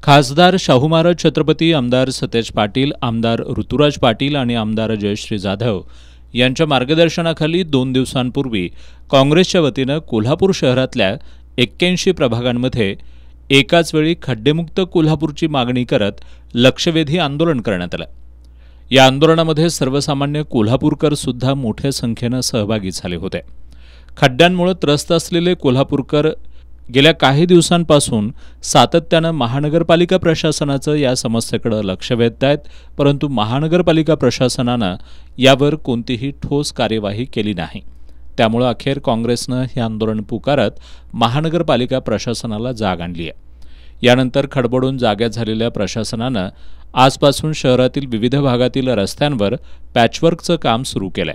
खासदार शाहू महाराज छत्रपती, आमदार सतेज पाटील, आमदार ऋतुराज पाटील आणि आमदार जयश्री जाधव यांच्या मार्गदर्शनाखाली 2 दिवसांपूर्वी काँग्रेसच्या वतीनं कोल्हापूर शहरातल्या 81 प्रभागांमध्ये एकाच वेळी खड्डेमुक्त कोल्हापूरची मागणी करत लक्षवेधी आंदोलन करण्यात आलं। या आंदोलनामध्ये सर्वसामान्य कोल्हापूरकर सुद्धा मोठ्या संख्येनं सहभागी झाले होते। खड्ड्यांमुळे त्रस्त असलेले कोल्हापूरकर गेल्या काही दिवसांपासून सातत्यानं महानगरपालिका प्रशासनाचं या समस्येकडे लक्ष वेधत आहेत, परंतु महानगरपालिका प्रशासनानं यावर कोणतीही ठोस कार्यवाही केली नाही। त्यामुळे अखेर काँग्रेसनं हे आंदोलन पुकारत महानगरपालिका प्रशासनाला जाग आणली आहे। यानंतर खडबडून जाग्या झालेल्या प्रशासनानं आजपासून शहरातील विविध भागातील रस्त्यांवर पॅचवर्कचं काम सुरू केलंय।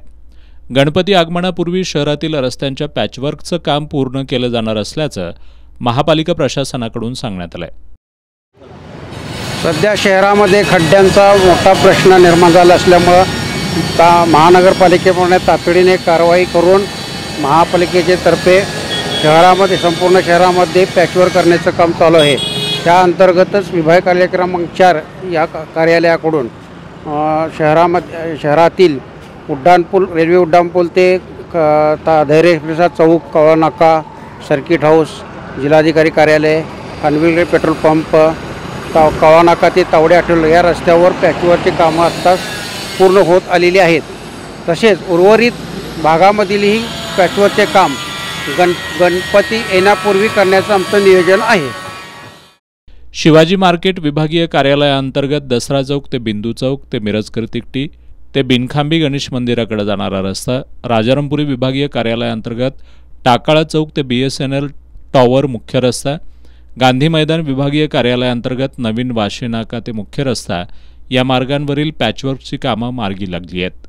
गणपती आगमनापूर्वी शहरातील रस्त्यांच्या पॅचवर्कचं काम पूर्ण केलं जाणार असल्याचं महापालिका प्रशासनाकडून सांगण्यात आलंय। सध्या शहरामध्ये खड्ड्यांचा मोठा प्रश्न निर्माण झाला असल्यामुळे महानगरपालिकेप्रमाणे तातडीने कारवाई करून महापालिकेचे तर्फे शहरामध्ये संपूर्ण शहरामध्ये पॅचवर्क करण्याचं काम चालू आहे। त्या अंतर्गतच विभाग कार्यालय क्रमांक 4 या कार्यालयाकडून शहरातील उड्डाणपूल, रेल्वे उड्डाणपूल ते धैर्य प्रसाद चौक, कवळा नाका, सर्किट हाऊस, जिल्हाधिकारी कार्यालय, खानविल पेट्रोल पंप, कवळा नाका ते तावडे हॉटेल या रस्त्यावर पॅचवर्कची कामं आत्ताच पूर्ण होत आलेली आहेत। तसेच उर्वरित भागामधीलही पॅचवर्कचे काम गणपती येण्यापूर्वी करण्याचं आमचं नियोजन आहे। शिवाजी मार्केट विभागीय कार्यालयाअंतर्गत दसरा चौक ते बिंदू चौक ते मिरज कीर्तिकटी ते बिनखांबी गणेश मंदिराकडे जाणारा रस्ता, राजारामपुरी विभागीय कार्यालयाअंतर्गत टाकाळा चौक ते BSNL टॉवर मुख्य रस्ता, गांधी मैदान विभागीय कार्यालयाअंतर्गत नवीन वाशी नाका ते मुख्य रस्ता या मार्गांवरील पॅचवर्कची कामं मार्गी लागली आहेत।